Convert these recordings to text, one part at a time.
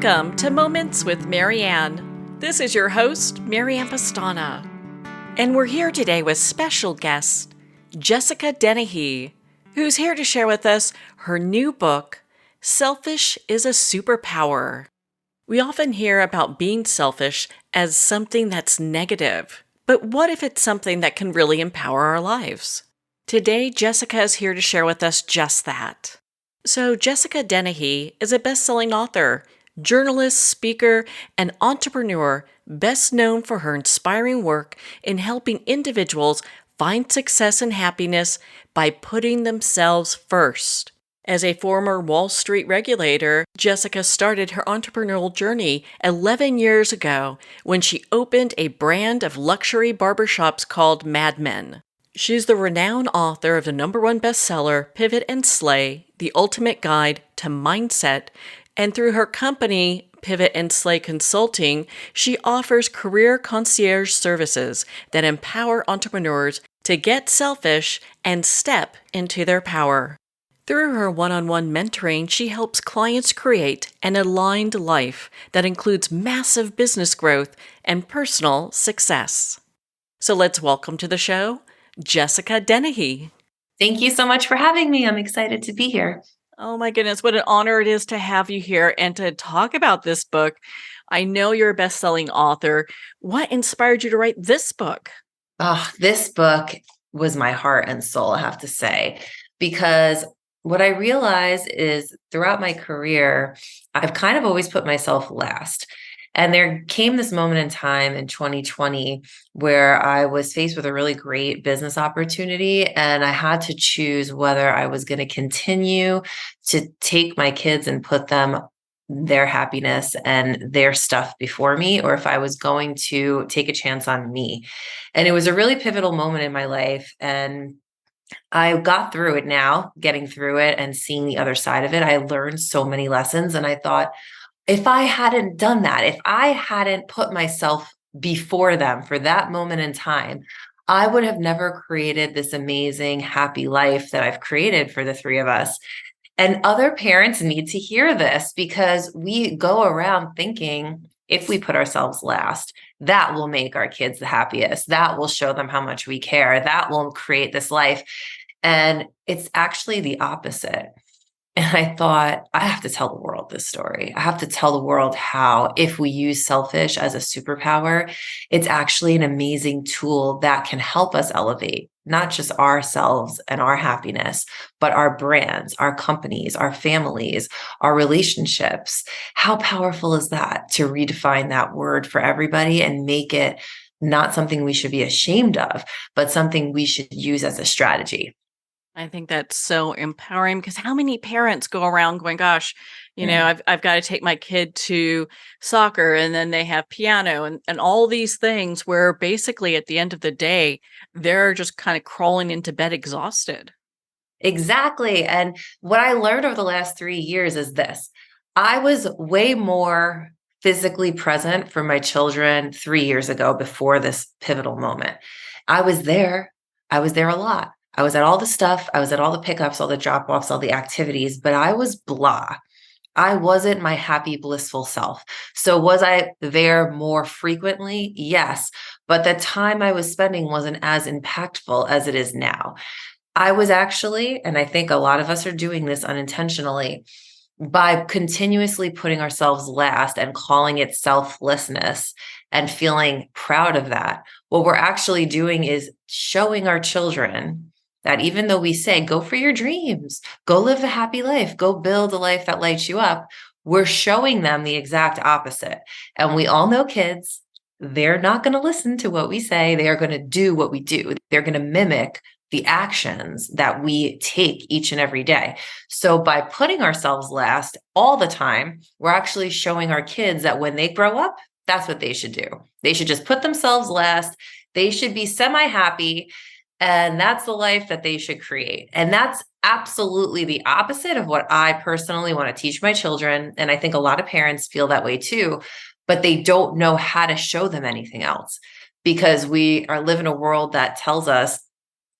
Welcome to Moments with Marianne. This is your host, Marianne Pastana. And we're here today with special guest, Jessica Dennehy, who's here to share with us her new book, Selfish is a Superpower. We often hear about being selfish as something that's negative, but what if it's something that can really empower our lives? Today, Jessica is here to share with us just that. So, Jessica Dennehy is a best-selling author, journalist, speaker, and entrepreneur best known for her inspiring work in helping individuals find success and happiness by putting themselves first. As a former Wall Street regulator, Jessica started her entrepreneurial journey 11 years ago when she opened a brand of luxury barbershops called Mad Men. She's the renowned author of the #1 bestseller, Pivot and Slay, The Ultimate Guide to Mindset, and through her company, Pivot and Slay Consulting, she offers career concierge services that empower entrepreneurs to get selfish and step into their power. Through her one-on-one mentoring, she helps clients create an aligned life that includes massive business growth and personal success. So let's welcome to the show, Jessica Dennehy. Thank you so much for having me. I'm excited to be here. Oh my goodness, what an honor it is to have you here and to talk about this book. I know you're a best-selling author. What inspired you to write this book? Oh, this book was my heart and soul, I have to say, because what I realized is throughout my career, I've kind of always put myself last. And there came this moment in time in 2020 where I was faced with a really great business opportunity, and I had to choose whether I was going to continue to take my kids and put their happiness and their stuff before me, or if I was going to take a chance on me. And it was a really pivotal moment in my life. And I got through it now, getting through it and seeing the other side of it. I learned so many lessons. And I thought, if I hadn't done that, if I hadn't put myself before them for that moment in time, I would have never created this amazing, happy life that I've created for the three of us. And other parents need to hear this because we go around thinking if we put ourselves last, that will make our kids the happiest. That will show them how much we care. That will create this life. And it's actually the opposite. And I thought, I have to tell the world this story. I have to tell the world how, if we use selfish as a superpower, it's actually an amazing tool that can help us elevate not just ourselves and our happiness, but our brands, our companies, our families, our relationships. How powerful is that to redefine that word for everybody and make it not something we should be ashamed of, but something we should use as a strategy? I think that's so empowering because how many parents go around going, gosh, I've got to take my kid to soccer and then they have piano and all these things where basically at the end of the day, they're just kind of crawling into bed exhausted. Exactly. And what I learned over the last 3 years is this. I was way more physically present for my children 3 years ago before this pivotal moment. I was there. I was there a lot. I was at all the stuff. I was at all the pickups, all the drop offs, all the activities, but I was blah. I wasn't my happy, blissful self. So was I there more frequently? Yes. But the time I was spending wasn't as impactful as it is now. I was actually, and I think a lot of us are doing this unintentionally, by continuously putting ourselves last and calling it selflessness and feeling proud of that. What we're actually doing is showing our children that even though we say, go for your dreams, go live a happy life, go build a life that lights you up, we're showing them the exact opposite. And we all know kids, they're not going to listen to what we say. They are going to do what we do. They're going to mimic the actions that we take each and every day. So by putting ourselves last all the time, we're actually showing our kids that when they grow up, that's what they should do. They should just put themselves last. They should be semi-happy. And that's the life that they should create. And that's absolutely the opposite of what I personally want to teach my children. And I think a lot of parents feel that way too, but they don't know how to show them anything else because we are live in a world that tells us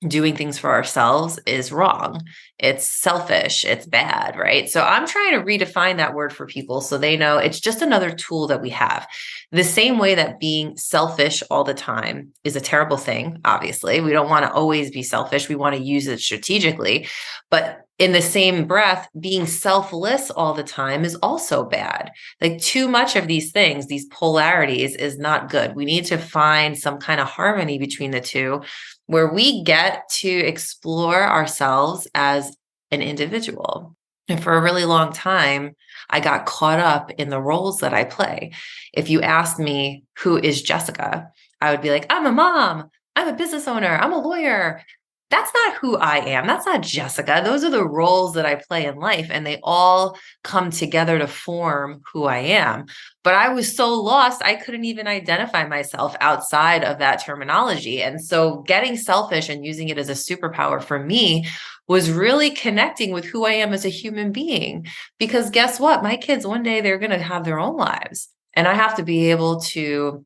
doing things for ourselves is wrong. It's selfish. It's bad, right? So I'm trying to redefine that word for people so they know it's just another tool that we have. The same way that being selfish all the time is a terrible thing, obviously. We don't want to always be selfish. We want to use it strategically. But in the same breath, being selfless all the time is also bad. Like too much of these things, these polarities is not good. We need to find some kind of harmony between the two where we get to explore ourselves as an individual. And for a really long time, I got caught up in the roles that I play. If you asked me, who is Jessica? I would be like, I'm a mom, I'm a business owner, I'm a lawyer. That's not who I am. That's not Jessica. Those are the roles that I play in life, and they all come together to form who I am. But I was so lost, I couldn't even identify myself outside of that terminology. And so getting selfish and using it as a superpower for me was really connecting with who I am as a human being. Because guess what? My kids, one day, they're going to have their own lives. And I have to be able to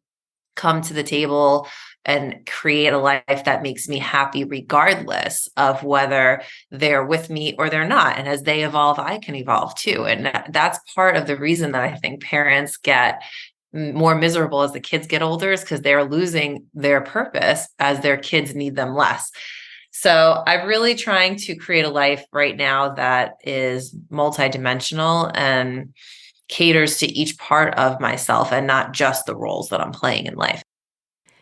come to the table and create a life that makes me happy, regardless of whether they're with me or they're not. And as they evolve, I can evolve too. And that's part of the reason that I think parents get more miserable as the kids get older, is because they're losing their purpose as their kids need them less. So I'm really trying to create a life right now that is multidimensional and caters to each part of myself and not just the roles that I'm playing in life.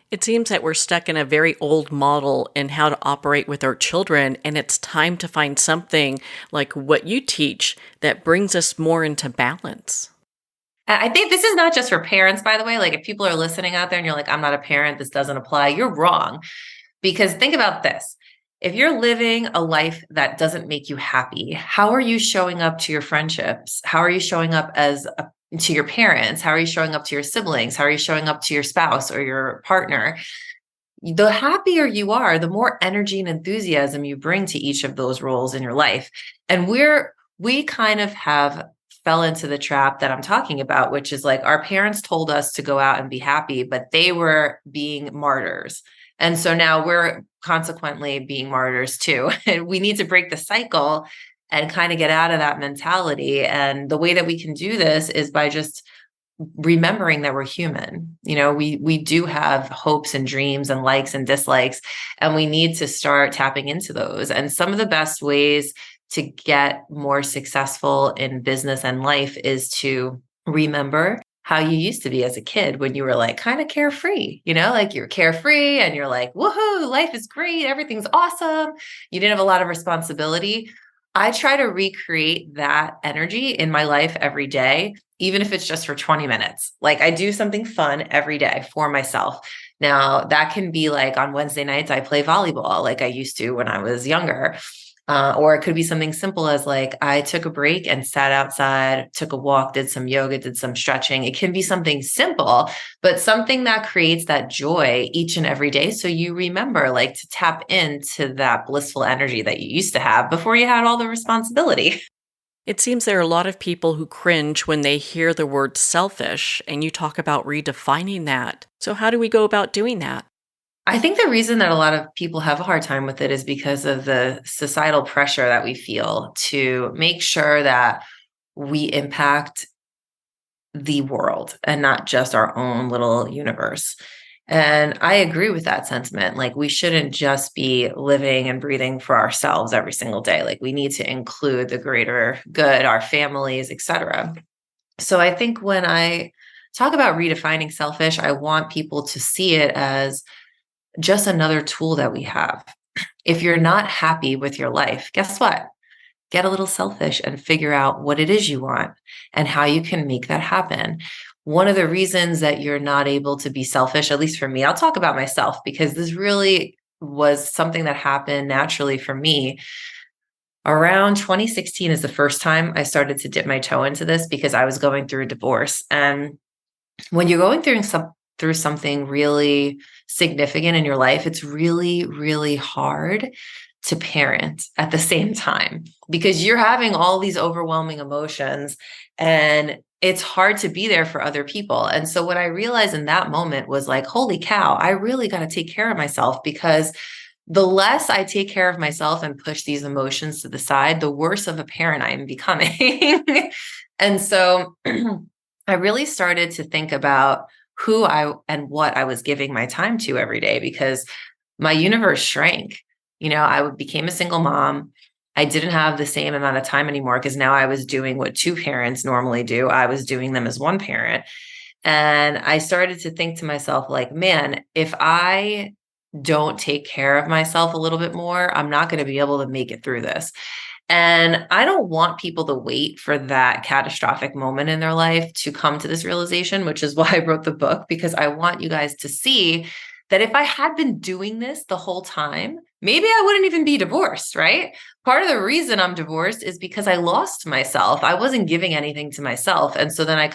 It seems that we're stuck in a very old model in how to operate with our children, and it's time to find something like what you teach that brings us more into balance. I think this is not just for parents, by the way. Like if people are listening out there and you're like, I'm not a parent, this doesn't apply, you're wrong. Because think about this. If you're living a life that doesn't make you happy, how are you showing up to your friendships? How are you showing up to your parents? How are you showing up to your siblings? How are you showing up to your spouse or your partner? The happier you are, the more energy and enthusiasm you bring to each of those roles in your life. And we kind of have fell into the trap that I'm talking about, which is like our parents told us to go out and be happy, but they were being martyrs. And so now we're consequently being martyrs too. And we need to break the cycle and kind of get out of that mentality. And the way that we can do this is by just remembering that we're human. We do have hopes and dreams and likes and dislikes, and we need to start tapping into those. And some of the best ways to get more successful in business and life is to remember how you used to be as a kid when you were like kind of carefree, like you're carefree and you're like, woohoo, life is great. Everything's awesome. You didn't have a lot of responsibility. I try to recreate that energy in my life every day, even if it's just for 20 minutes. Like I do something fun every day for myself. Now, that can be like on Wednesday nights, I play volleyball like I used to when I was younger. Or it could be something simple as like I took a break and sat outside, took a walk, did some yoga, did some stretching. It can be something simple, but something that creates that joy each and every day. So you remember like to tap into that blissful energy that you used to have before you had all the responsibility. It seems there are a lot of people who cringe when they hear the word selfish, and you talk about redefining that. So, how do we go about doing that? I think the reason that a lot of people have a hard time with it is because of the societal pressure that we feel to make sure that we impact the world and not just our own little universe. And I agree with that sentiment. Like, we shouldn't just be living and breathing for ourselves every single day. Like, we need to include the greater good, our families, etc. So I think when I talk about redefining selfish, I want people to see it as just another tool that we have. If you're not happy with your life, guess what? Get a little selfish and figure out what it is you want and how you can make that happen. One of the reasons that you're not able to be selfish, at least for me, I'll talk about myself because this really was something that happened naturally for me. Around 2016 is the first time I started to dip my toe into this because I was going through a divorce. And when you're going through something really significant in your life, it's really, really hard to parent at the same time because you're having all these overwhelming emotions and it's hard to be there for other people. And so what I realized in that moment was like, holy cow, I really got to take care of myself because the less I take care of myself and push these emotions to the side, the worse of a parent I am becoming. And so I really started to think about who I and what I was giving my time to every day, because my universe shrank. I became a single mom. I didn't have the same amount of time anymore because now I was doing what two parents normally do. I was doing them as one parent. And I started to think to myself, like, man, if I don't take care of myself a little bit more, I'm not going to be able to make it through this. And I don't want people to wait for that catastrophic moment in their life to come to this realization, which is why I wrote the book, because I want you guys to see that if I had been doing this the whole time, maybe I wouldn't even be divorced, right? Part of the reason I'm divorced is because I lost myself. I wasn't giving anything to myself. And so then I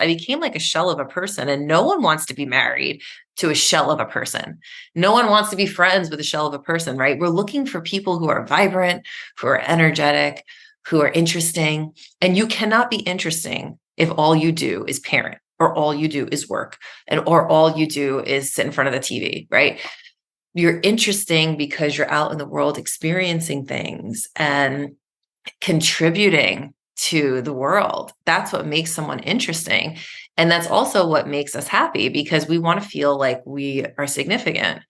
became like a shell of a person, and no one wants to be married to a shell of a person. No one wants to be friends with a shell of a person, right? We're looking for people who are vibrant, who are energetic, who are interesting. And you cannot be interesting if all you do is parent, or all you do is work, or all you do is sit in front of the TV, right? You're interesting because you're out in the world experiencing things and contributing to the world. That's what makes someone interesting. And that's also what makes us happy, because we want to feel like we are significant.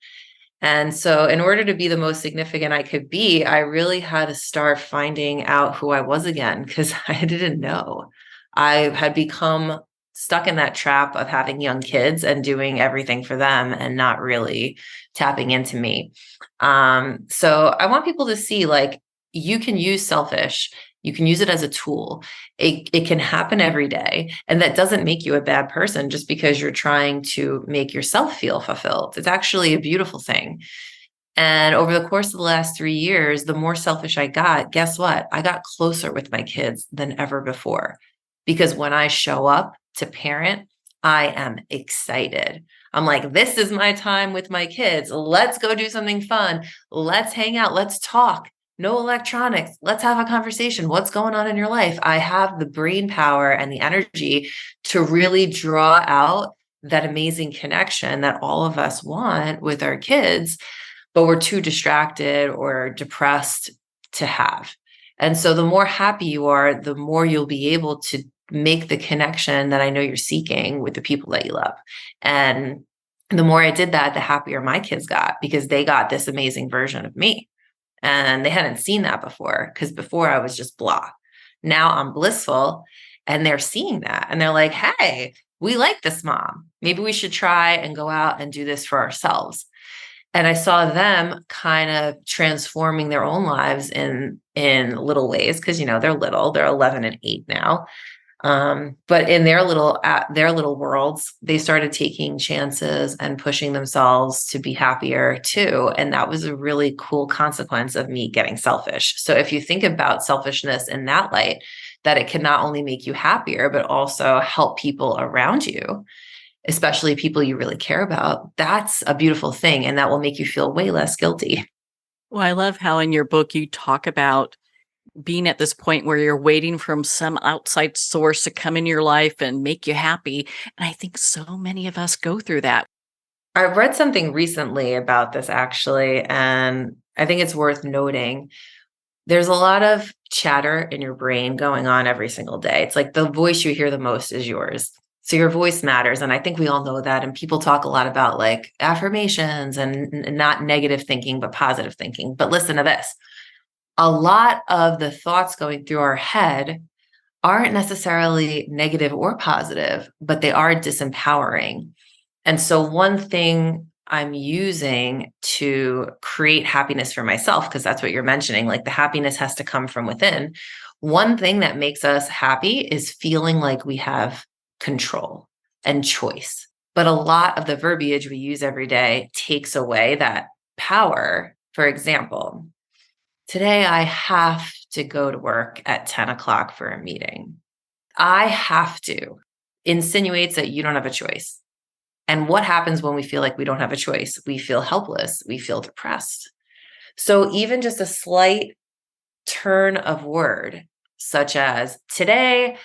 And so, in order to be the most significant I could be, I really had to start finding out who I was again, because I didn't know. I had become stuck in that trap of having young kids and doing everything for them and not really tapping into me. So, I want people to see, like, you can use selfish. You can use it as a tool. It can happen every day. And that doesn't make you a bad person just because you're trying to make yourself feel fulfilled. It's actually a beautiful thing. And over the course of the last 3 years, the more selfish I got, guess what? I got closer with my kids than ever before. Because when I show up to parent, I am excited. I'm like, this is my time with my kids. Let's go do something fun. Let's hang out. Let's talk. No electronics. Let's have a conversation. What's going on in your life? I have the brain power and the energy to really draw out that amazing connection that all of us want with our kids, but we're too distracted or depressed to have. And so the more happy you are, the more you'll be able to make the connection that I know you're seeking with the people that you love. And the more I did that, the happier my kids got, because they got this amazing version of me. And they hadn't seen that before, because before I was just blah. Now I'm blissful, and they're seeing that. And they're like, hey, we like this mom. Maybe we should try and go out and do this for ourselves. And I saw them kind of transforming their own lives in little ways, because they're little, they're 11 and 8 now. But in their little worlds, they started taking chances and pushing themselves to be happier too. And that was a really cool consequence of me getting selfish. So if you think about selfishness in that light, that it can not only make you happier, but also help people around you, especially people you really care about, that's a beautiful thing. And that will make you feel way less guilty. Well, I love how in your book you talk about being at this point where you're waiting from some outside source to come in your life and make you happy. And I think so many of us go through that. I read something recently about this, actually, and I think it's worth noting. There's a lot of chatter in your brain going on every single day. It's like the voice you hear the most is yours. So your voice matters. And I think we all know that. And people talk a lot about like affirmations and not negative thinking, but positive thinking. But listen to this. A lot of the thoughts going through our head aren't necessarily negative or positive, but they are disempowering. And so one thing I'm using to create happiness for myself, because that's what you're mentioning, like the happiness has to come from within. One thing that makes us happy is feeling like we have control and choice. But a lot of the verbiage we use every day takes away that power. For example, today I have to go to work at 10 o'clock for a meeting. I have to insinuates that you don't have a choice. And what happens when we feel like we don't have a choice? We feel helpless. We feel depressed. So even just a slight turn of word, such as today,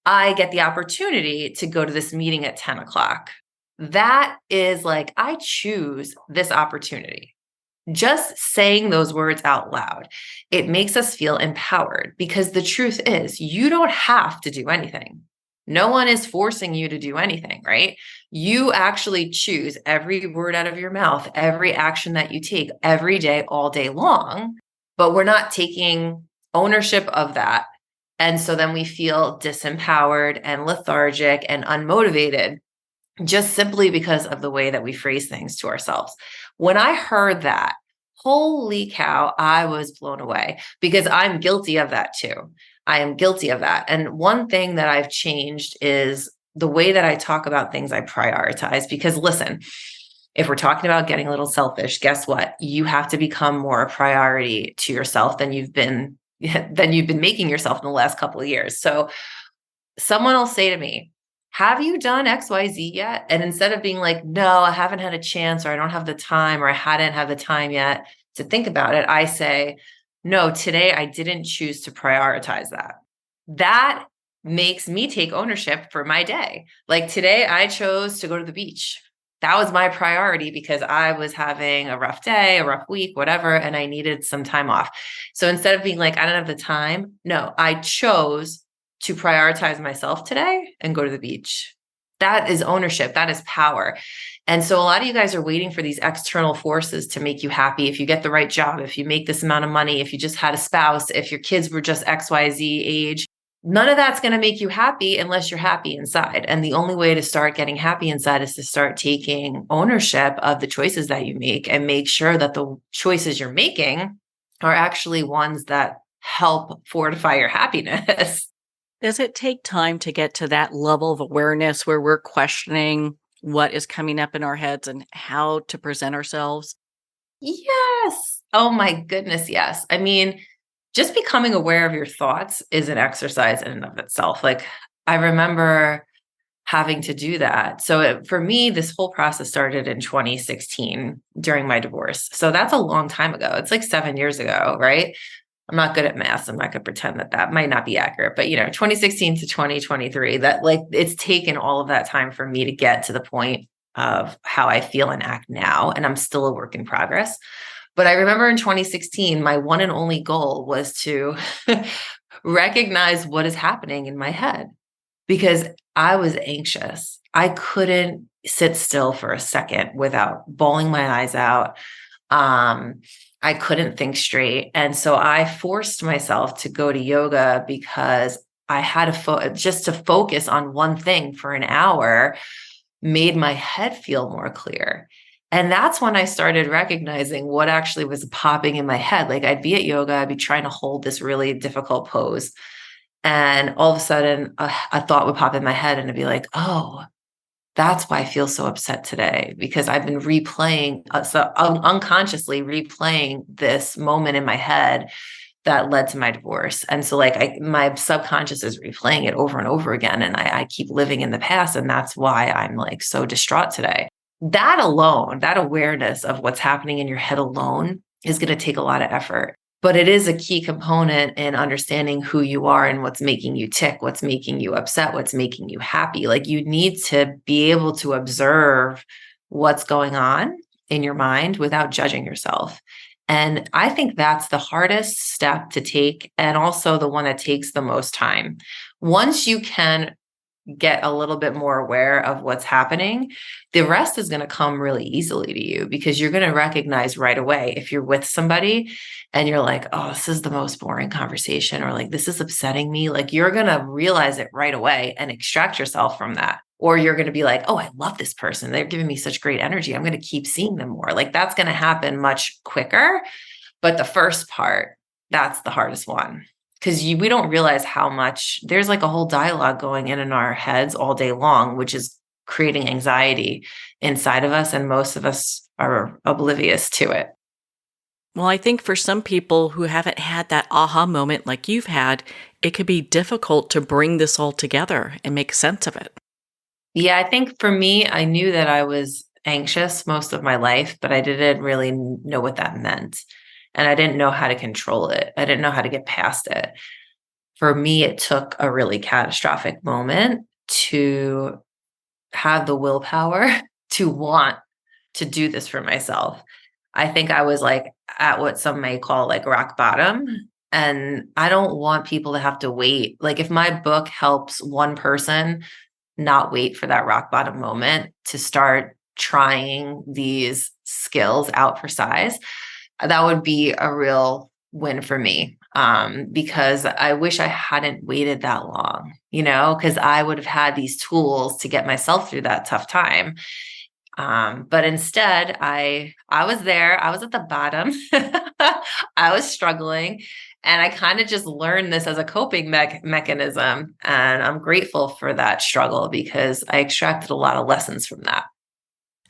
I get the opportunity to go to this meeting at 10 o'clock. That is like, I choose this opportunity. just saying those words out loud, it makes us feel empowered because the truth is you don't have to do anything. No one is forcing you to do anything, right? You actually choose every word out of your mouth, every action that you take every day, all day long, but we're not taking ownership of that. And so then we feel disempowered and lethargic and unmotivated just simply because of the way that we phrase things to ourselves. When I heard that, holy cow, I was blown away because I'm guilty of that too. I am guilty of that. And one thing that I've changed is the way that I talk about things I prioritize. Because listen, if we're talking about getting a little selfish, guess what? You have to become more a priority to yourself than you've been making yourself in the last couple of years. So someone will say to me, have you done XYZ yet? And instead of being like, no, I haven't had a chance, or I don't have the time, or I hadn't had the time yet to think about it, I say, no, today I didn't choose to prioritize that. That makes me take ownership for my day. Like today, I chose to go to the beach. That was my priority because I was having a rough day, a rough week, whatever, and I needed some time off. So instead of being like, I don't have the time, no, I chose to prioritize myself today and go to the beach. That is ownership. That is power. And so a lot of you guys are waiting for these external forces to make you happy. If you get the right job, if you make this amount of money, if you just had a spouse, if your kids were just XYZ age, none of that's going to make you happy unless you're happy inside. And the only way to start getting happy inside is to start taking ownership of the choices that you make and make sure that the choices you're making are actually ones that help fortify your happiness. Does it take time to get to that level of awareness where we're questioning what is coming up in our heads and how to present ourselves? Yes. Oh my goodness. Yes. I mean, just becoming aware of your thoughts is an exercise in and of itself. Like I remember having to do that. So for me, this whole process started in 2016 during my divorce. So that's a long time ago. It's like 7 years ago, right? I'm not good at math. So I'm not going to pretend that that might not be accurate, but 2016 to 2023, that like it's taken all of that time for me to get to the point of how I feel and act now. And I'm still a work in progress. But I remember in 2016, my one and only goal was to recognize what is happening in my head because I was anxious. I couldn't sit still for a second without bawling my eyes out. Um, I couldn't think straight. And so I forced myself to go to yoga because I had just to focus on one thing for an hour made my head feel more clear. And that's when I started recognizing what actually was popping in my head. Like I'd be at yoga, I'd be trying to hold this really difficult pose. And all of a sudden, a thought would pop in my head and it'd be like, oh, that's why I feel so upset today because I've been replaying, unconsciously replaying this moment in my head that led to my divorce. And so like my subconscious is replaying it over and over again. And I keep living in the past. And that's why I'm like so distraught today. That alone, that awareness of what's happening in your head alone is going to take a lot of effort. But it is a key component in understanding who you are and what's making you tick, what's making you upset, what's making you happy. Like you need to be able to observe what's going on in your mind without judging yourself. And I think that's the hardest step to take and also the one that takes the most time. Once you can get a little bit more aware of what's happening, the rest is going to come really easily to you because you're going to recognize right away if you're with somebody and you're like, oh, this is the most boring conversation, or like, this is upsetting me. Like, you're going to realize it right away and extract yourself from that. Or you're going to be like, oh, I love this person. They're giving me such great energy. I'm going to keep seeing them more. Like, that's going to happen much quicker. But the first part, that's the hardest one. Because we don't realize how much there's like a whole dialogue going in our heads all day long, which is creating anxiety inside of us. And most of us are oblivious to it. Well, I think for some people who haven't had that aha moment like you've had, it could be difficult to bring this all together and make sense of it. Yeah, I think for me, I knew that I was anxious most of my life, but I didn't really know what that meant. And I didn't know how to control it. I didn't know how to get past it. For me, it took a really catastrophic moment to have the willpower to want to do this for myself. I think I was like at what some may call like rock bottom. And I don't want people to have to wait. Like if my book helps one person not wait for that rock bottom moment to start trying these skills out for size, that would be a real win for me. Because I wish I hadn't waited that long, because I would have had these tools to get myself through that tough time. But instead, I was there. I was at the bottom. I was struggling, and I kind of just learned this as a coping mechanism. And I'm grateful for that struggle because I extracted a lot of lessons from that.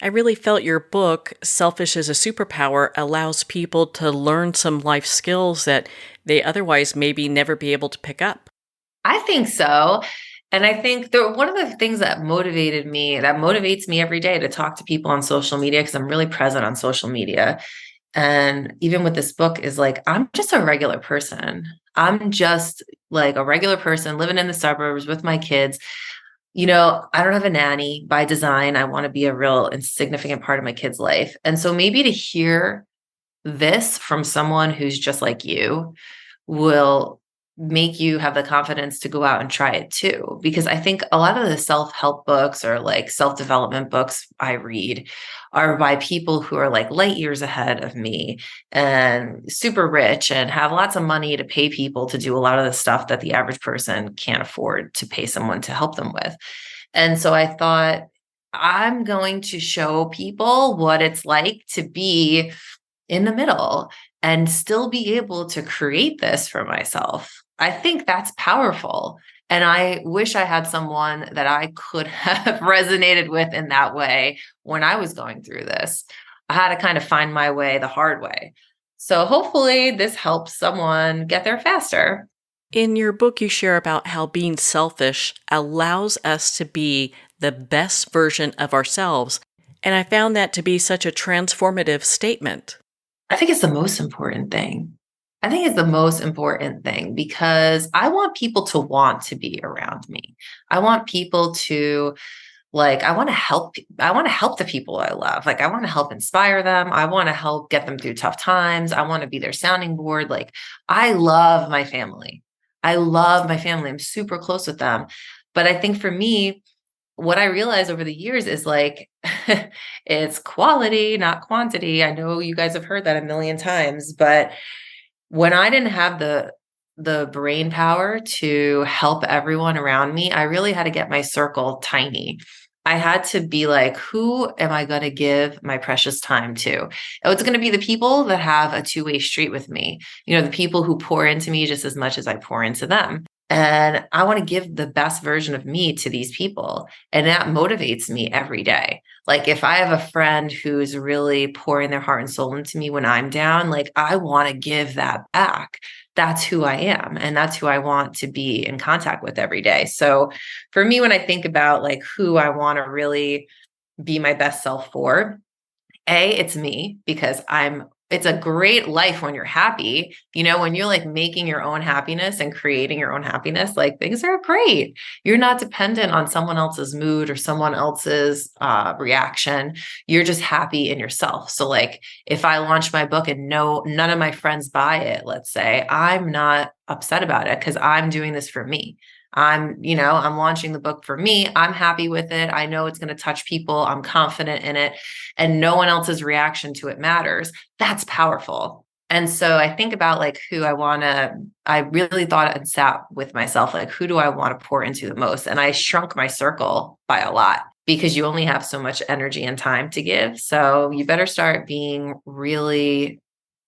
I really felt your book, Selfish is a Superpower, allows people to learn some life skills that they otherwise maybe never be able to pick up. I think so. And I think one of the things that motivates me every day to talk to people on social media, because I'm really present on social media. And even with this book is like, I'm just a regular person. I'm just like a regular person living in the suburbs with my kids. I don't have a nanny by design. I want to be a real and significant part of my kid's life. And so maybe to hear this from someone who's just like you will make you have the confidence to go out and try it too. Because I think a lot of the self-help books or like self-development books I read are by people who are like light years ahead of me and super rich and have lots of money to pay people to do a lot of the stuff that the average person can't afford to pay someone to help them with. And so I thought, I'm going to show people what it's like to be in the middle and still be able to create this for myself. I think that's powerful. And I wish I had someone that I could have resonated with in that way when I was going through this. I had to kind of find my way the hard way. So hopefully this helps someone get there faster. In your book, you share about how being selfish allows us to be the best version of ourselves. And I found that to be such a transformative statement. I think it's the most important thing. I think it's the most important thing because I want people to want to be around me. I want people to I want to help. I want to help the people I love. Like I want to help inspire them. I want to help get them through tough times. I want to be their sounding board. Like I love my family. I love my family. I'm super close with them. But I think for me, what I realized over the years is like, it's quality, not quantity. I know you guys have heard that a million times, but when I didn't have the brain power to help everyone around me, I really had to get my circle tiny. I had to be like, who am I going to give my precious time to? Oh, it's going to be the people that have a two-way street with me, the people who pour into me just as much as I pour into them. And I want to give the best version of me to these people. And that motivates me every day. Like if I have a friend who's really pouring their heart and soul into me when I'm down, like I want to give that back. That's who I am. And that's who I want to be in contact with every day. So for me, when I think about like who I want to really be my best self for, it's me because it's a great life when you're happy, when you're like making your own happiness and creating your own happiness, like things are great. You're not dependent on someone else's mood or someone else's reaction. You're just happy in yourself. So like if I launch my book and none of my friends buy it, let's say, I'm not upset about it because I'm doing this for me. I'm launching the book for me. I'm happy with it. I know it's going to touch people. I'm confident in it. And no one else's reaction to it matters. That's powerful. And so I think about like I really thought and sat with myself, like, who do I want to pour into the most? And I shrunk my circle by a lot because you only have so much energy and time to give. So you better start being really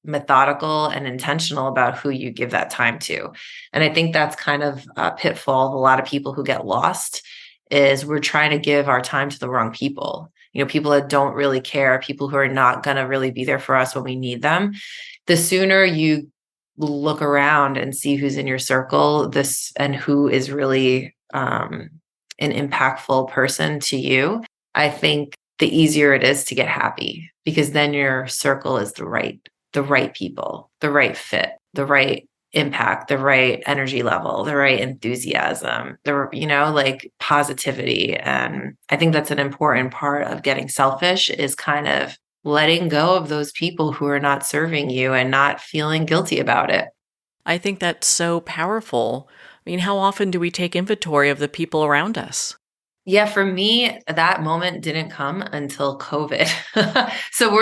methodical and intentional about who you give that time to. And I think that's kind of a pitfall of a lot of people who get lost is we're trying to give our time to the wrong people. People that don't really care, people who are not going to really be there for us when we need them. The sooner you look around and see who's in your circle, and who is really an impactful person to you, I think the easier it is to get happy because then your circle is the right people, the right fit, the right impact, the right energy level, the right enthusiasm, like positivity. And I think that's an important part of getting selfish is kind of letting go of those people who are not serving you and not feeling guilty about it. I think that's so powerful. I mean, how often do we take inventory of the people around us? Yeah, for me, that moment didn't come until COVID.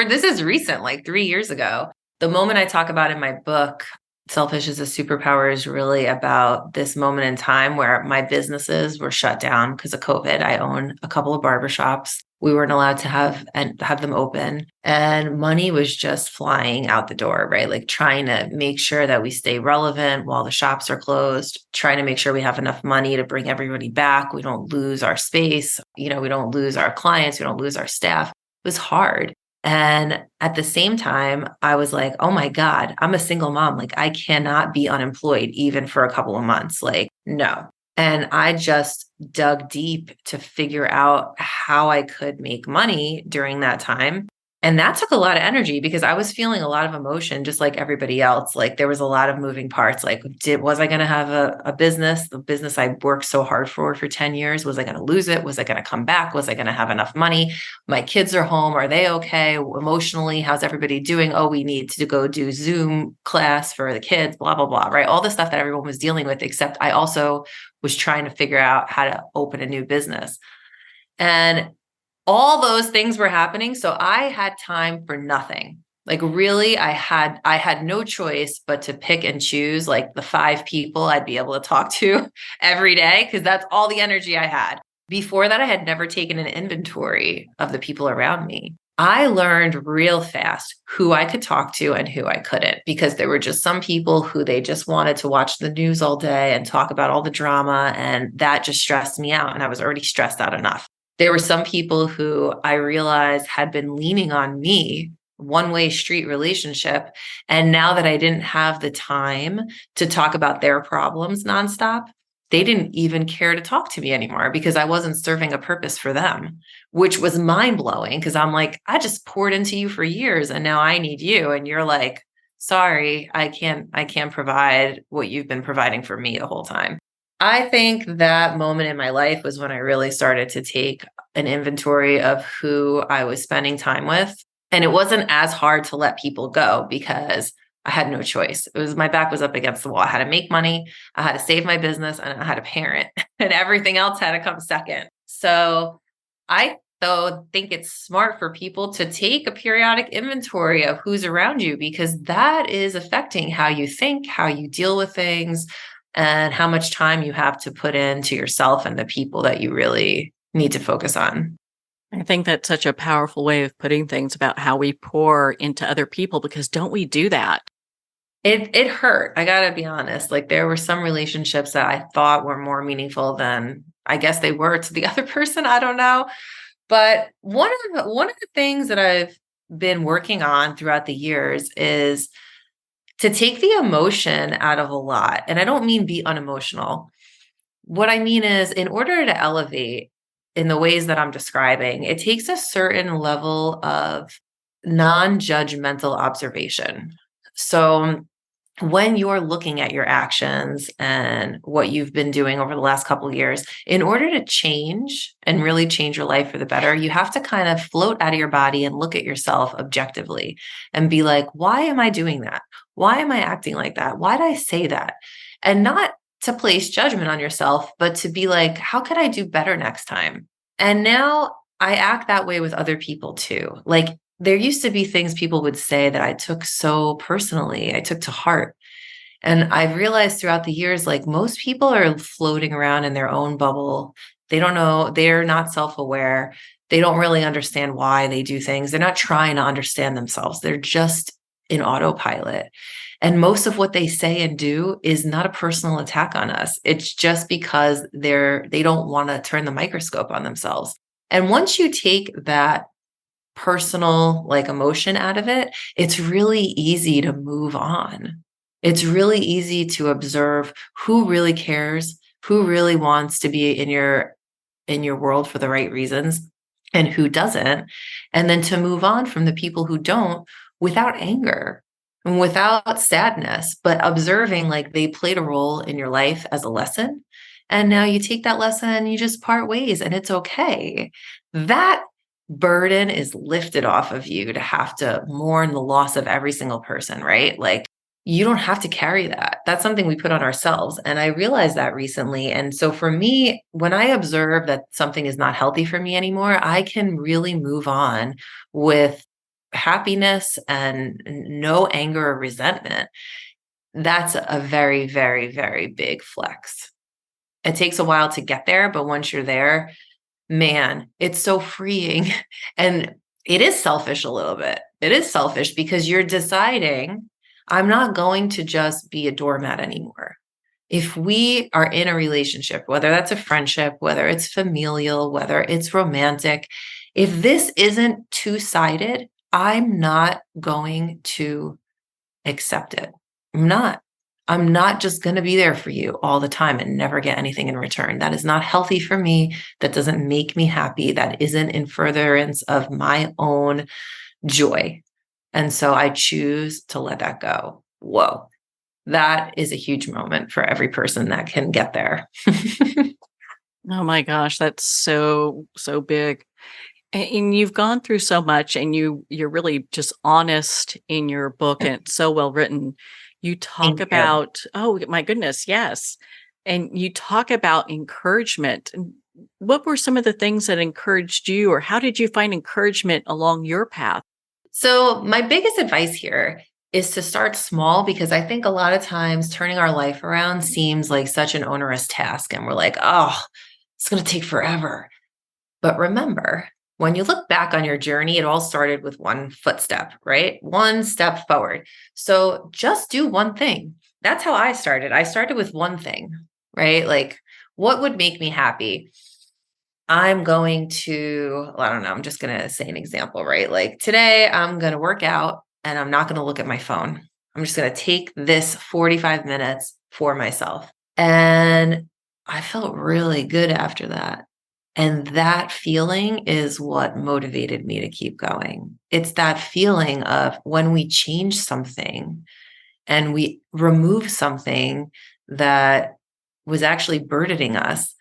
This is recent, like 3 years ago. The moment I talk about in my book, Selfish is a Superpower, is really about this moment in time where my businesses were shut down because of COVID. I own a couple of barbershops. We weren't allowed to have them open, and money was just flying out the door, right? Like trying to make sure that we stay relevant while the shops are closed, trying to make sure we have enough money to bring everybody back. We don't lose our space, we don't lose our clients, we don't lose our staff. It was hard. And at the same time, I was like, oh my God, I'm a single mom. Like, I cannot be unemployed even for a couple of months. Like, no. And I just dug deep to figure out how I could make money during that time. And that took a lot of energy because I was feeling a lot of emotion, just like everybody else. Like there was a lot of moving parts. Like, was I going to have a business, the business I worked so hard for 10 years? Was I going to lose it? Was I going to come back? Was I going to have enough money? My kids are home. Are they okay? Emotionally, how's everybody doing? Oh, we need to go do Zoom class for the kids, blah, blah, blah, right? All the stuff that everyone was dealing with, except I also was trying to figure out how to open a new business. And all those things were happening. So I had time for nothing. Like really, I had no choice but to pick and choose like the 5 people I'd be able to talk to every day, because that's all the energy I had. Before that, I had never taken an inventory of the people around me. I learned real fast who I could talk to and who I couldn't, because there were just some people who they just wanted to watch the news all day and talk about all the drama. And that just stressed me out. And I was already stressed out enough. There were some people who I realized had been leaning on me, one-way street relationship. And now that I didn't have the time to talk about their problems nonstop, they didn't even care to talk to me anymore because I wasn't serving a purpose for them, which was mind-blowing because I'm like, I just poured into you for years and now I need you. And you're like, sorry, I can't provide what you've been providing for me the whole time. I think that moment in my life was when I really started to take an inventory of who I was spending time with. And it wasn't as hard to let people go because I had no choice. It was my back was up against the wall. I had to make money, I had to save my business, and I had to parent, and everything else had to come second. So I though think it's smart for people to take a periodic inventory of who's around you because that is affecting how you think, how you deal with things, and how much time you have to put into yourself and the people that you really need to focus on. I think that's such a powerful way of putting things about how we pour into other people because don't we do that? It hurt. I gotta be honest. Like there were some relationships that I thought were more meaningful than I guess they were to the other person. I don't know. But one of the things that I've been working on throughout the years is to take the emotion out of a lot. And I don't mean be unemotional. What I mean is, in order to elevate in the ways that I'm describing, it takes a certain level of non judgmental observation. So, when you're looking at your actions and what you've been doing over the last couple of years, in order to change and really change your life for the better, you have to kind of float out of your body and look at yourself objectively and be like, why am I doing that? Why am I acting like that? Why did I say that? And not to place judgment on yourself, but to be like, how could I do better next time? And now I act that way with other people too. Like there used to be things people would say that I took so personally, I took to heart. And I've realized throughout the years, like most people are floating around in their own bubble. They don't know, they're not self aware. They don't really understand why they do things. They're not trying to understand themselves. They're just in autopilot. And most of what they say and do is not a personal attack on us. It's just because they don't want to turn the microscope on themselves. And once you take that personal like emotion out of it, it's really easy to move on. It's really easy to observe who really cares, who really wants to be in your world for the right reasons and who doesn't, and then to move on from the people who don't without anger and without sadness, but observing like they played a role in your life as a lesson. And now you take that lesson and you just part ways and it's okay. That burden is lifted off of you to have to mourn the loss of every single person, right? Like you don't have to carry that. That's something we put on ourselves. And I realized that recently. And so for me, when I observe that something is not healthy for me anymore, I can really move on with happiness and no anger or resentment. That's a very, very, very big flex. It takes a while to get there, but once you're there, man, it's so freeing. And it is selfish a little bit. It is selfish because you're deciding, I'm not going to just be a doormat anymore. If we are in a relationship, whether that's a friendship, whether it's familial, whether it's romantic, if this isn't two-sided, I'm not going to accept it. I'm not. I'm not just going to be there for you all the time and never get anything in return. That is not healthy for me. That doesn't make me happy. That isn't in furtherance of my own joy. And so I choose to let that go. Whoa. That is a huge moment for every person that can get there. Oh my gosh, that's so, so big. And you've gone through so much, and you're really just honest in your book, and it's so well written. You talk Thank you. about, oh my goodness, yes. And you talk about encouragement. And what were some of the things that encouraged you, or how did you find encouragement along your path? So, my biggest advice here is to start small because I think a lot of times turning our life around seems like such an onerous task. And we're like, oh, it's going to take forever. But remember, when you look back on your journey, it all started with one footstep, right? One step forward. So just do one thing. That's how I started. I started with one thing, right? Like, what would make me happy? I'm going to, well, I don't know, I'm just going to say an example, right? Like today, I'm going to work out and I'm not going to look at my phone. I'm just going to take this 45 minutes for myself. And I felt really good after that. And that feeling is what motivated me to keep going. It's that feeling of when we change something and we remove something that was actually burdening us,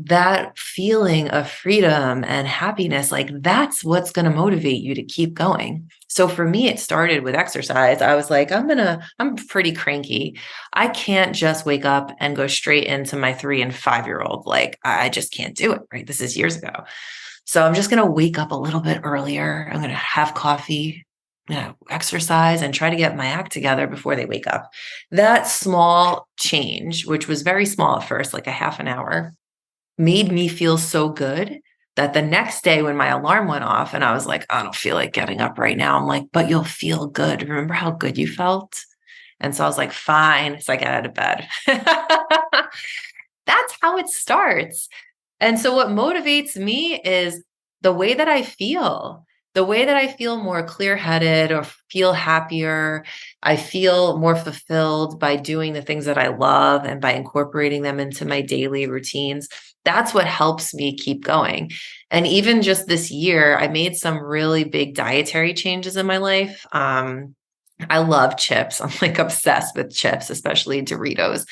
that feeling of freedom and happiness, like that's what's going to motivate you to keep going. So for me, it started with exercise. I was like, I'm pretty cranky. I can't just wake up and go straight into my 3 and 5-year-old. Like, I just can't do it. Right. This is years ago. So I'm just going to wake up a little bit earlier. I'm going to have coffee, exercise and try to get my act together before they wake up. That small change, which was very small at first, like a half an hour, made me feel so good that the next day when my alarm went off and I was like, I don't feel like getting up right now. I'm like, but you'll feel good. Remember how good you felt? And so I was like, fine. So I got out of bed. That's how it starts. And so what motivates me is the way that I feel. The way that I feel more clear-headed or feel happier, I feel more fulfilled by doing the things that I love and by incorporating them into my daily routines. That's what helps me keep going. And even just this year, I made some really big dietary changes in my life. I love chips. I'm like obsessed with chips, especially Doritos.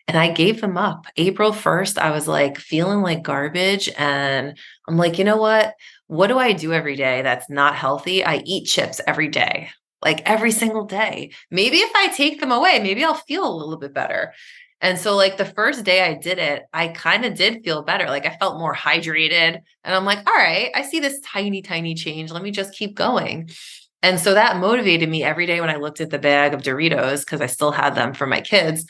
And I gave them up. April 1st, I was like feeling like garbage. And I'm like, you know what? What do I do every day that's not healthy? I eat chips every day, like every single day. Maybe if I take them away, maybe I'll feel a little bit better. And so, like, the first day I did it, I kind of did feel better. Like, I felt more hydrated. And I'm like, all right, I see this tiny, tiny change. Let me just keep going. And so that motivated me every day when I looked at the bag of Doritos, because I still had them for my kids.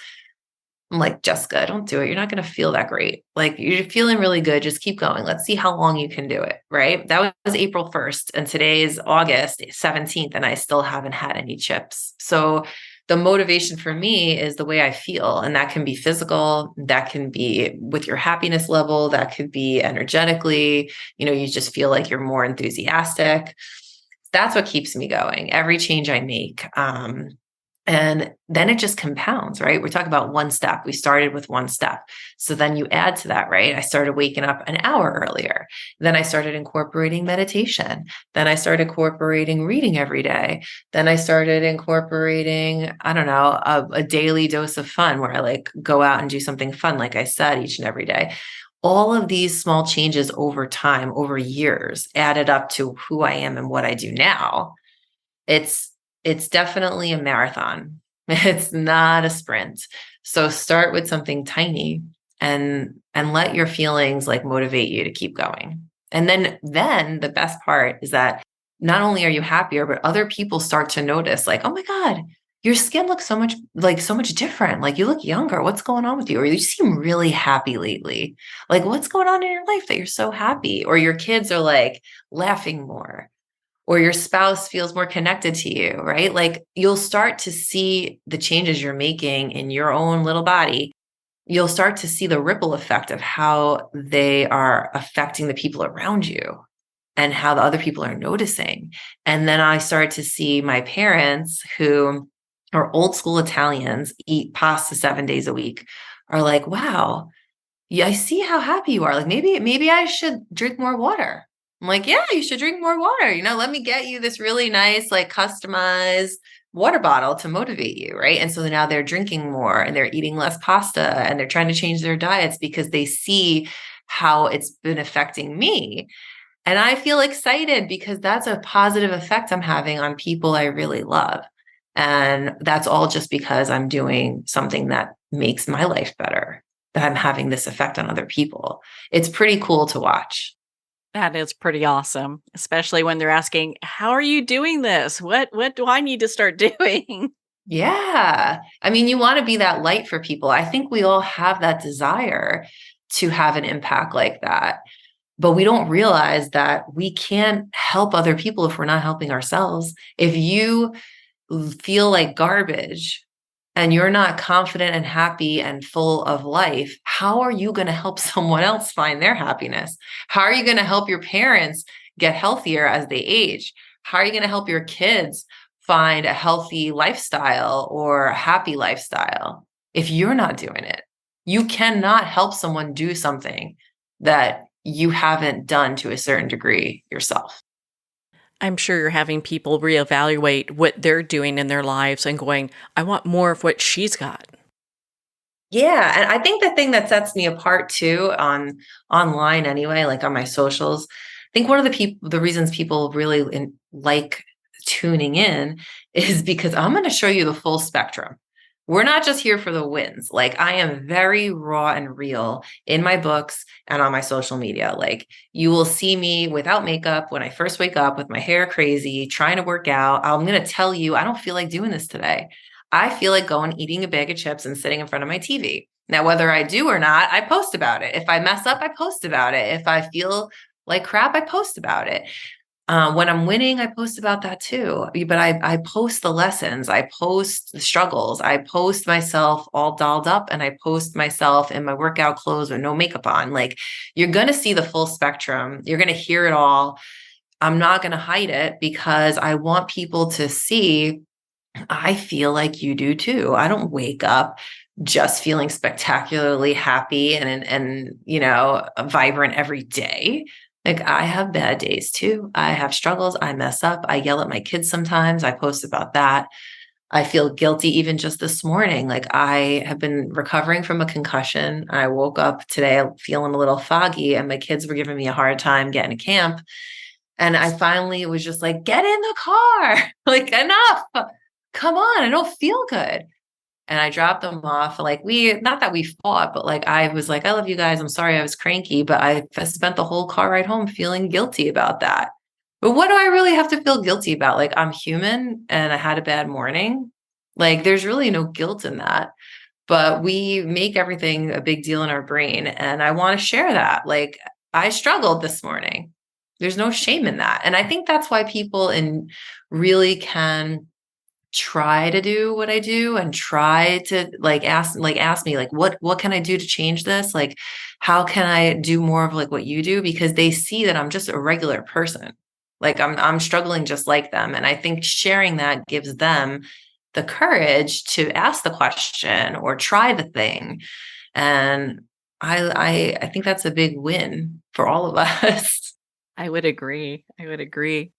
I'm like, Jessica, don't do it. You're not going to feel that great. Like, you're feeling really good. Just keep going. Let's see how long you can do it. Right. That was April 1st. And today is August 17th. And I still haven't had any chips. So the motivation for me is the way I feel. And that can be physical. That can be with your happiness level. That could be energetically. You just feel like you're more enthusiastic. That's what keeps me going. Every change I make. And then it just compounds, right? We talk about one step. We started with one step. So then you add to that, right? I started waking up an hour earlier. Then I started incorporating meditation. Then I started incorporating reading every day. Then I started incorporating, I don't know, a daily dose of fun where I like go out and do something fun, like I said, each and every day. all of these small changes over time, over years, added up to who I am and what I do now. It's it's definitely a marathon. It's not a sprint. So start with something tiny and let your feelings like motivate you to keep going. And then the best part is that not only are you happier, but other people start to notice like, "Oh my God, your skin looks so much different. Like you look younger. What's going on with you? Or you seem really happy lately. Like what's going on in your life that you're so happy?" Or your kids are like laughing more, or your spouse feels more connected to you, right? Like you'll start to see the changes you're making in your own little body. You'll start to see the ripple effect of how they are affecting the people around you and how the other people are noticing. And then I start to see my parents, who are old school Italians, eat pasta 7 days a week, are like, wow, yeah, I see how happy you are. Like maybe I should drink more water. I'm like, yeah, you should drink more water. Let me get you this really nice, like customized water bottle to motivate you, right? And so now they're drinking more and they're eating less pasta and they're trying to change their diets because they see how it's been affecting me. And I feel excited because that's a positive effect I'm having on people I really love. And that's all just because I'm doing something that makes my life better, that I'm having this effect on other people. It's pretty cool to watch. That is pretty awesome, especially when they're asking, "How are you doing this? What do I need to start doing?" Yeah. I mean, you want to be that light for people. I think we all have that desire to have an impact like that. But we don't realize that we can't help other people if we're not helping ourselves. If you feel like garbage and you're not confident and happy and full of life, how are you going to help someone else find their happiness? How are you going to help your parents get healthier as they age? How are you going to help your kids find a healthy lifestyle or a happy lifestyle if you're not doing it? You cannot help someone do something that you haven't done to a certain degree yourself. I'm sure you're having people reevaluate what they're doing in their lives and going, "I want more of what she's got." Yeah, and I think the thing that sets me apart too on online anyway, like on my socials, I think one of the reasons people really like tuning in is because I'm going to show you the full spectrum. We're not just here for the wins. Like I am very raw and real in my books and on my social media. Like you will see me without makeup when I first wake up with my hair crazy, trying to work out. I'm going to tell you, I don't feel like doing this today. I feel like going eating a bag of chips and sitting in front of my TV. Now, whether I do or not, I post about it. If I mess up, I post about it. If I feel like crap, I post about it. When I'm winning, I post about that too. But I post the lessons, I post the struggles, I post myself all dolled up, and I post myself in my workout clothes with no makeup on. Like you're going to see the full spectrum. You're going to hear it all. I'm not going to hide it because I want people to see I feel like you do too. I don't wake up just feeling spectacularly happy and vibrant every day. Like I have bad days too. I have struggles. I mess up. I yell at my kids sometimes. I post about that. I feel guilty even just this morning. Like I have been recovering from a concussion. I woke up today feeling a little foggy and my kids were giving me a hard time getting to camp. And I finally was just like, get in the car. Like enough. Come on, I don't feel good. And I dropped them off. Like not that we fought, but like I was like, I love you guys. I'm sorry I was cranky, but I spent the whole car ride home feeling guilty about that. But what do I really have to feel guilty about? Like I'm human and I had a bad morning. Like there's really no guilt in that. But we make everything a big deal in our brain. And I want to share that. Like I struggled this morning. There's no shame in that. And I think that's why people really can try to do what I do and try to ask me like what can I do to change this? Like how can I do more of like what you do? Because they see that I'm just a regular person. Like I'm struggling just like them. And I think sharing that gives them the courage to ask the question or try the thing. And I think that's a big win for all of us. I would agree. I would agree.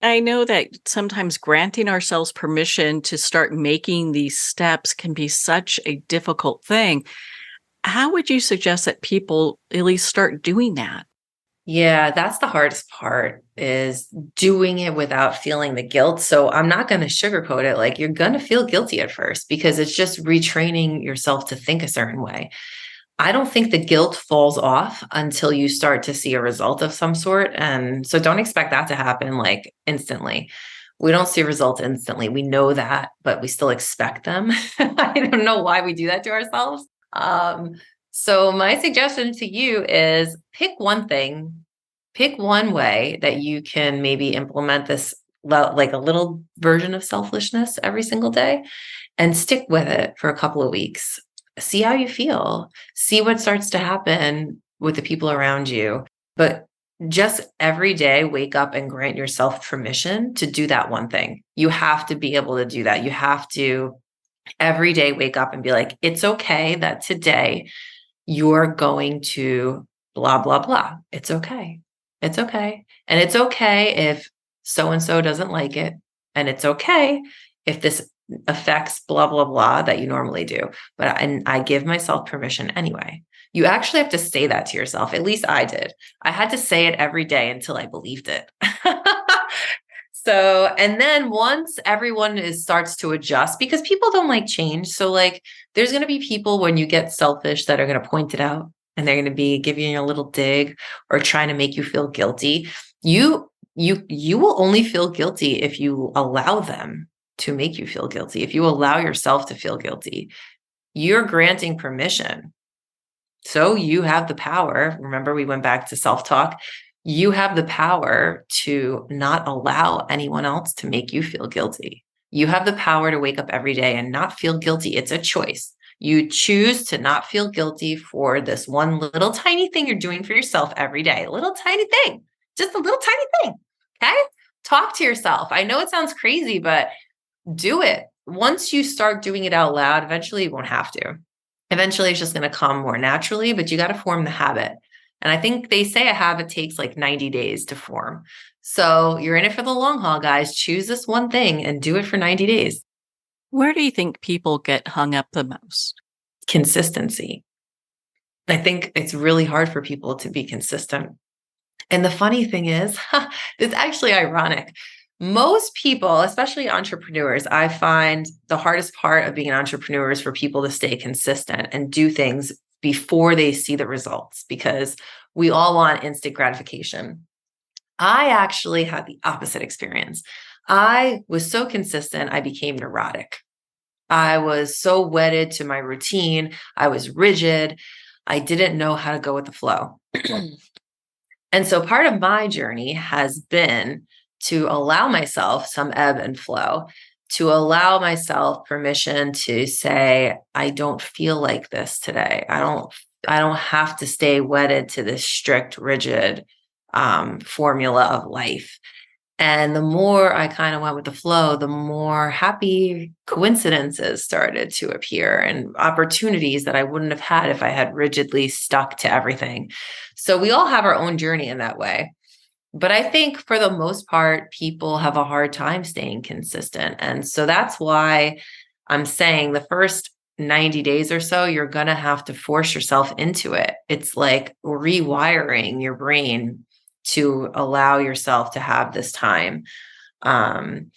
I know that sometimes granting ourselves permission to start making these steps can be such a difficult thing. How would you suggest that people at least start doing that? Yeah, that's the hardest part is doing it without feeling the guilt. So I'm not going to sugarcoat it. Like you're going to feel guilty at first because it's just retraining yourself to think a certain way. I don't think the guilt falls off until you start to see a result of some sort. And so don't expect that to happen like instantly. We don't see results instantly. We know that, but we still expect them. I don't know why we do that to ourselves. Um, so my suggestion to you is pick one way that you can maybe implement this like a little version of selfishness every single day and stick with it for a couple of weeks. See how you feel. See what starts to happen with the people around you. But just every day, wake up and grant yourself permission to do that one thing. You have to be able to do that. You have to every day wake up and be like, it's okay that today you're going to blah, blah, blah. It's okay. It's okay. And it's okay if so and so doesn't like it. And it's okay if this affects blah, blah, blah that you normally do. But I give myself permission anyway. You actually have to say that to yourself. At least I did. I had to say it every day until I believed it. So, and then once everyone starts to adjust, because people don't like change. So like there's going to be people when you get selfish that are going to point it out and they're going to be giving you a little dig or trying to make you feel guilty. You will only feel guilty if you allow them to make you feel guilty. If you allow yourself to feel guilty, you're granting permission. So you have the power. Remember, we went back to self-talk. You have the power to not allow anyone else to make you feel guilty. You have the power to wake up every day and not feel guilty. It's a choice. You choose to not feel guilty for this one little tiny thing you're doing for yourself every day. A little tiny thing, just a little tiny thing. Okay. Talk to yourself. I know it sounds crazy, but do it. Once you start doing it out loud, eventually you won't have to. Eventually it's just going to come more naturally, but you got to form the habit. And I think they say a habit takes like 90 days to form. So you're in it for the long haul, guys. Choose this one thing and do it for 90 days. Where do you think people get hung up the most? Consistency. I think it's really hard for people to be consistent. And the funny thing is, it's actually ironic. Most people, especially entrepreneurs, I find the hardest part of being an entrepreneur is for people to stay consistent and do things before they see the results because we all want instant gratification. I actually had the opposite experience. I was so consistent, I became neurotic. I was so wedded to my routine. I was rigid. I didn't know how to go with the flow. And so part of my journey has been to allow myself some ebb and flow, to allow myself permission to say, I don't feel like this today. I don't have to stay wedded to this strict, rigid formula of life. And the more I kind of went with the flow, the more happy coincidences started to appear and opportunities that I wouldn't have had if I had rigidly stuck to everything. So we all have our own journey in that way. But I think for the most part, people have a hard time staying consistent. And so that's why I'm saying the first 90 days or so, you're going to have to force yourself into it. It's like rewiring your brain to allow yourself to have this time. And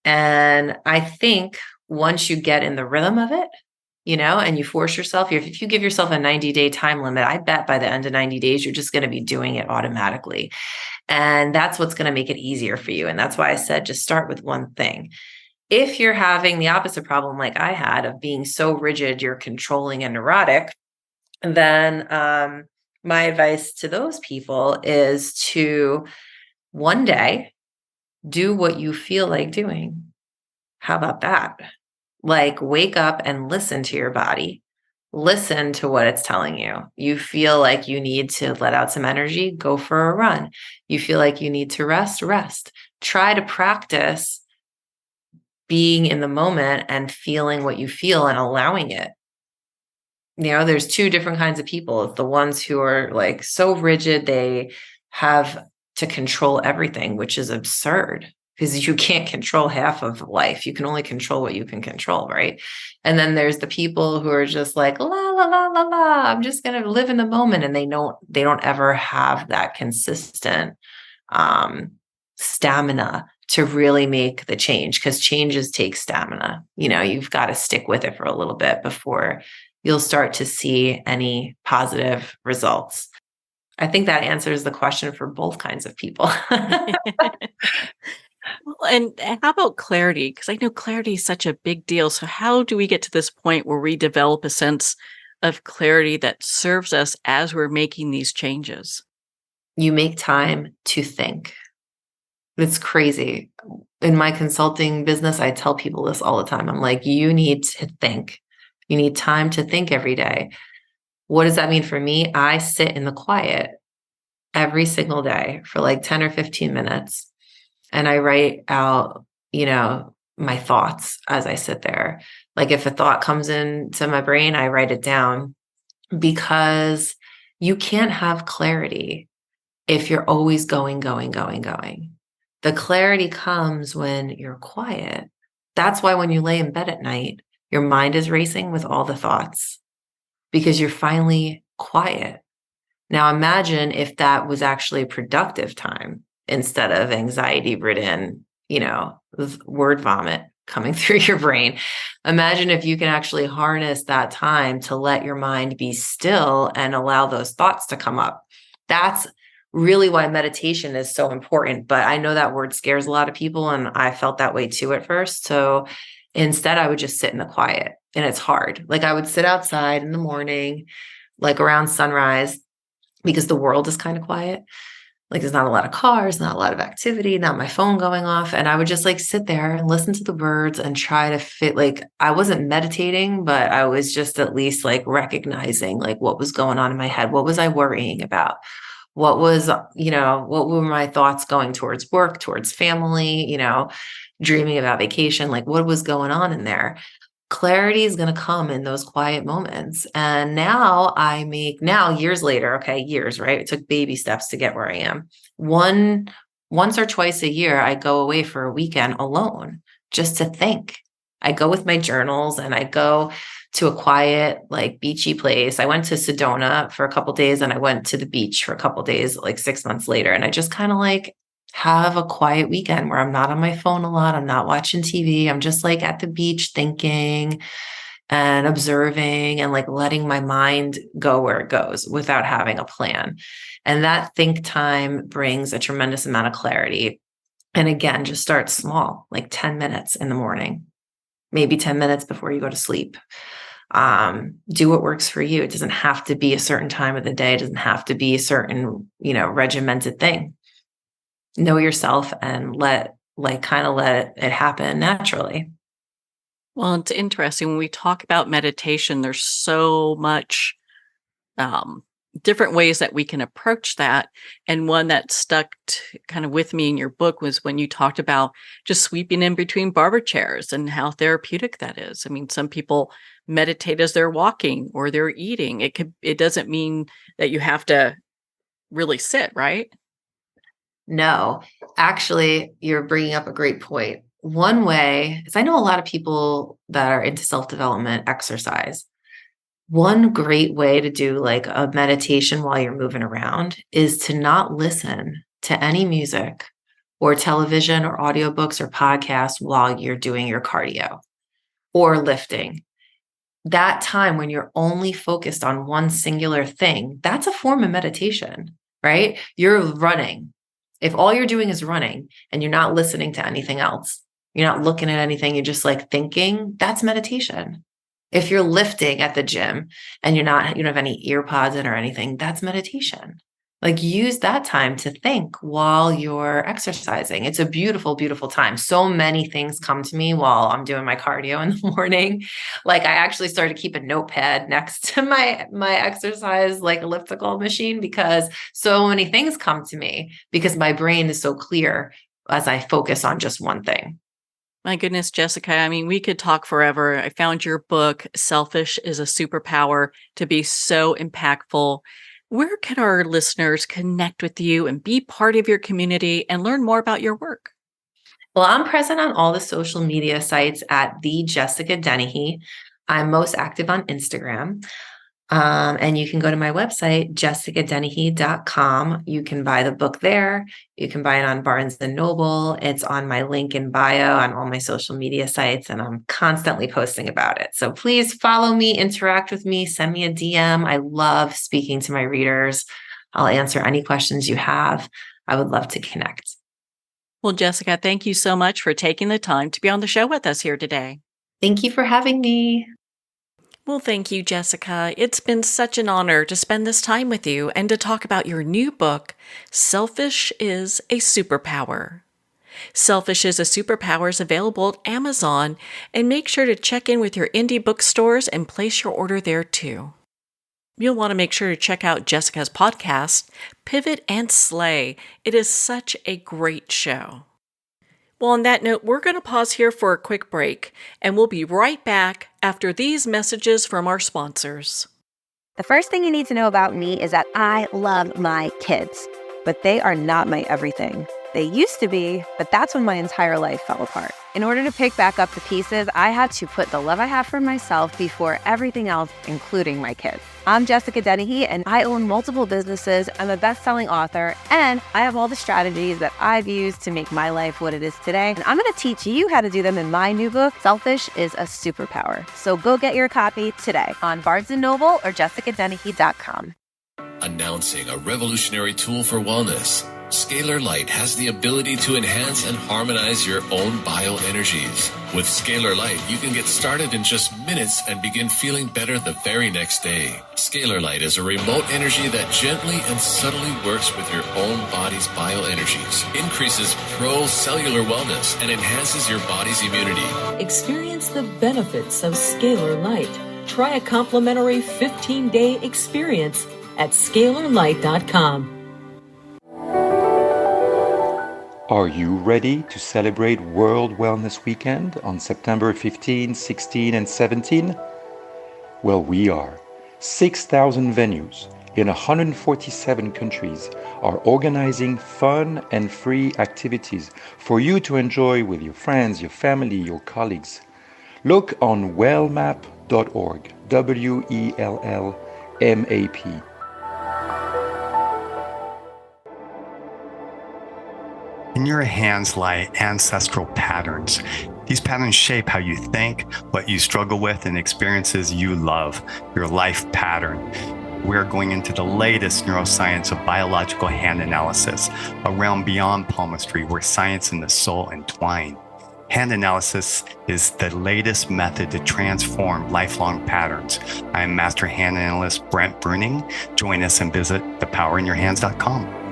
I think once you get in the rhythm of it, and you force yourself, if you give yourself a 90-day time limit, I bet by the end of 90 days, you're just going to be doing it automatically. And that's what's going to make it easier for you. And that's why I said, just start with one thing. If you're having the opposite problem like I had of being so rigid, you're controlling and neurotic, then my advice to those people is to one day do what you feel like doing. How about that? Like wake up and listen to your body. Listen to what it's telling you. You feel like you need to let out some energy, go for a run. You feel like you need to rest, rest. Try to practice being in the moment and feeling what you feel and allowing it. There's two different kinds of people. The ones who are like so rigid, they have to control everything, which is absurd. because you can't control half of life. You can only control what you can control, right? And then there's the people who are just like, la, la, la, la, la, I'm just going to live in the moment. And they don't ever have that consistent um, stamina to really make the change, because changes take stamina. You've got to stick with it for a little bit before you'll start to see any positive results. I think that answers the question for both kinds of people. Well, and how about clarity? Because I know clarity is such a big deal. So, how do we get to this point where we develop a sense of clarity that serves us as we're making these changes? You make time to think. It's crazy. In my consulting business, I tell people this all the time. I'm like, you need to think. You need time to think every day. What does that mean for me? I sit in the quiet every single day for like 10 or 15 minutes. And I write out, my thoughts as I sit there. Like if a thought comes into my brain, I write it down, because you can't have clarity if you're always going, going, going, going. The clarity comes when you're quiet. That's why when you lay in bed at night, your mind is racing with all the thoughts, because you're finally quiet. Now imagine if that was actually productive time instead of anxiety ridden, word vomit coming through your brain. Imagine if you can actually harness that time to let your mind be still and allow those thoughts to come up. That's really why meditation is so important. But I know that word scares a lot of people, and I felt that way too at first. So instead, I would just sit in the quiet, and it's hard. Like I would sit outside in the morning, like around sunrise, because the world is kind of quiet. Like there's not a lot of cars, not a lot of activity, not my phone going off. And I would just like sit there and listen to the birds and try to fit, like I wasn't meditating, but I was just at least like recognizing like what was going on in my head. What was I worrying about? What was, what were my thoughts going towards work, towards family, dreaming about vacation? Like what was going on in there? Clarity is going to come in those quiet moments. And now years later, okay, years, right? It took baby steps to get where I am. Once or twice a year, I go away for a weekend alone just to think. I go with my journals and I go to a quiet, like beachy place. I went to Sedona for a couple of days and I went to the beach for a couple of days, like 6 months later. And I just kind of like have a quiet weekend where I'm not on my phone a lot. I'm not watching TV. I'm just like at the beach thinking and observing and like letting my mind go where it goes without having a plan. And that think time brings a tremendous amount of clarity. And again, just start small, like 10 minutes in the morning, maybe 10 minutes before you go to sleep. Do what works for you. It doesn't have to be a certain time of the day. It doesn't have to be a certain, regimented thing. Know yourself and let it happen naturally. Well, it's interesting when we talk about meditation, there's so much different ways that we can approach that. And one that stuck kind of with me in your book was when you talked about just sweeping in between barber chairs and how therapeutic that is. I mean, some people meditate as they're walking or they're eating. It doesn't mean that you have to really sit, right? No, actually, you're bringing up a great point. One way is I know a lot of people that are into self-development exercise. One great way to do like a meditation while you're moving around is to not listen to any music or television or audiobooks or podcasts while you're doing your cardio or lifting. That time when you're only focused on one singular thing, that's a form of meditation, right? You're running. If all you're doing is running and you're not listening to anything else, you're not looking at anything, you're just like thinking, that's meditation. If you're lifting at the gym and you don't have any ear pods in or anything, that's meditation. Like use that time to think while you're exercising. It's a beautiful, beautiful time. So many things come to me while I'm doing my cardio in the morning. Like I actually started to keep a notepad next to my exercise, like elliptical machine, because so many things come to me because my brain is so clear as I focus on just one thing. My goodness, Jessica. I mean, we could talk forever. I found your book, Selfish is a Superpower, to be so impactful. Where can our listeners connect with you and be part of your community and learn more about your work? Well, I'm present on all the social media sites at the Jessica Dennehy. I'm most active on Instagram. And you can go to my website, jessicadennehy.com. You can buy the book there. You can buy it on Barnes and Noble. It's on my link in bio on all my social media sites, and I'm constantly posting about it. So please follow me, interact with me, send me a DM. I love speaking to my readers. I'll answer any questions you have. I would love to connect. Well, Jessica, thank you so much for taking the time to be on the show with us here today. Thank you for having me. Well, thank you, Jessica. It's been such an honor to spend this time with you and to talk about your new book, Selfish is a Superpower. Selfish is a Superpower is available at Amazon, and make sure to check in with your indie bookstores and place your order there too. You'll want to make sure to check out Jessica's podcast, Pivot and Slay. It is such a great show. Well, on that note, we're going to pause here for a quick break, and we'll be right back after these messages from our sponsors. The first thing you need to know about me is that I love my kids, but they are not my everything. They used to be, but that's when my entire life fell apart. In order to pick back up the pieces, I had to put the love I have for myself before everything else, including my kids. I'm Jessica Dennehy, and I own multiple businesses. I'm a best-selling author, and I have all the strategies that I've used to make my life what it is today. And I'm going to teach you how to do them in my new book, Selfish is a Superpower. So go get your copy today on Barnes & Noble or jessicadennehy.com. Announcing a revolutionary tool for wellness. Scalar Light has the ability to enhance and harmonize your own bioenergies. With Scalar Light, you can get started in just minutes and begin feeling better the very next day. Scalar Light is a remote energy that gently and subtly works with your own body's bioenergies, increases pro-cellular wellness, and enhances your body's immunity. Experience the benefits of Scalar Light. Try a complimentary 15-day experience at scalarlight.com. Are you ready to celebrate World Wellness Weekend on September 15, 16, and 17? Well, we are. 6,000 venues in 147 countries are organizing fun and free activities for you to enjoy with your friends, your family, your colleagues. Look on wellmap.org, WELLMAP. In your hands lie ancestral patterns. These patterns shape how you think, what you struggle with, and experiences you love, your life pattern. We're going into the latest neuroscience of biological hand analysis, a realm beyond palmistry where science and the soul entwine. Hand analysis is the latest method to transform lifelong patterns. I am Master Hand Analyst Brent Bruning. Join us and visit thepowerinyourhands.com.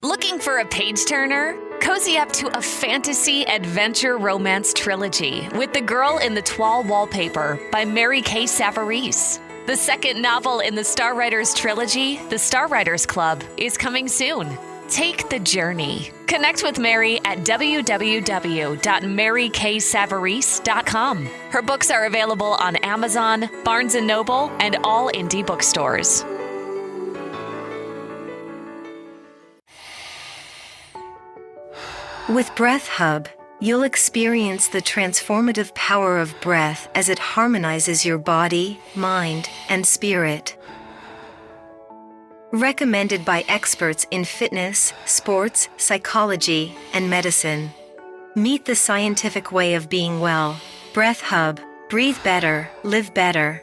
Looking for a page-turner? Cozy up to a fantasy adventure romance trilogy with The Girl in the Toile Wallpaper by Mary Kay Savarese. The second novel in the Star Writers trilogy, The Star Writers Club, is coming soon. Take the journey. Connect with Mary at www.maryksavarese.com. Her books are available on Amazon, Barnes & Noble, and all indie bookstores. With Breath Hub, you'll experience the transformative power of breath as it harmonizes your body, mind, and spirit. Recommended by experts in fitness, sports, psychology, and medicine. Meet the scientific way of being well. Breath Hub. Breathe better, live better.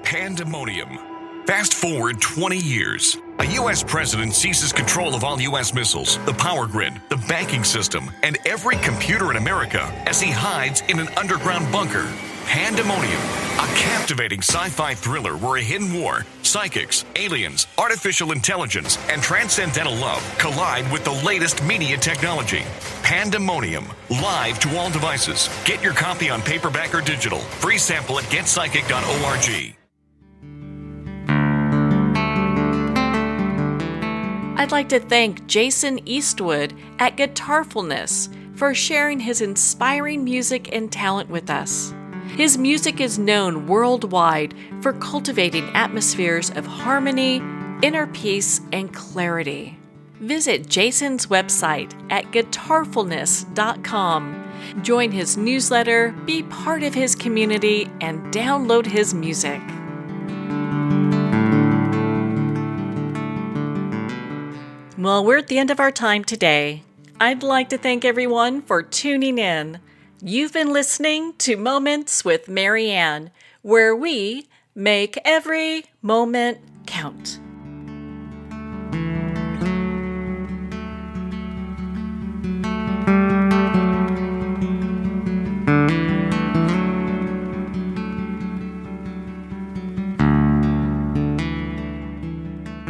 Pandemonium. Fast forward 20 years. A U.S. president seizes control of all U.S. missiles, the power grid, the banking system, and every computer in America as he hides in an underground bunker. Pandemonium, a captivating sci-fi thriller where a hidden war, psychics, aliens, artificial intelligence, and transcendental love collide with the latest media technology. Pandemonium, live to all devices. Get your copy on paperback or digital. Free sample at getpsychic.org. I'd like to thank Jason Eastwood at Guitarfulness for sharing his inspiring music and talent with us. His music is known worldwide for cultivating atmospheres of harmony, inner peace, and clarity. Visit Jason's website at guitarfulness.com. Join his newsletter, be part of his community, and download his music. Well, we're at the end of our time today. I'd like to thank everyone for tuning in. You've been listening to Moments with Marianne, where we make every moment count.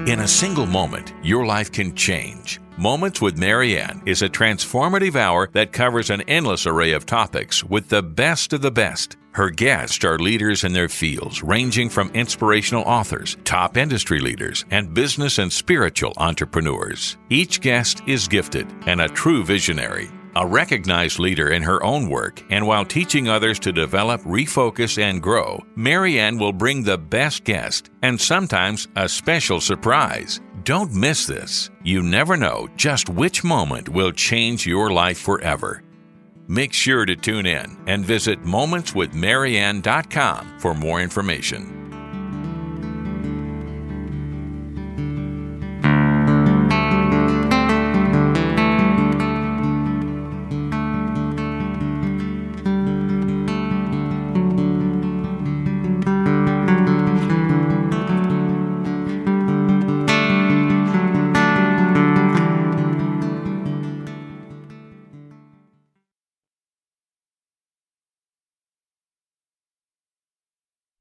In a single moment, your life can change. Moments with Marianne is a transformative hour that covers an endless array of topics with the best of the best. Her guests are leaders in their fields, ranging from inspirational authors, top industry leaders, and business and spiritual entrepreneurs. Each guest is gifted and a true visionary, a recognized leader in her own work, and while teaching others to develop, refocus, and grow, Marianne will bring the best guest and sometimes a special surprise. Don't miss this. You never know just which moment will change your life forever. Make sure to tune in and visit momentswithmarianne.com for more information.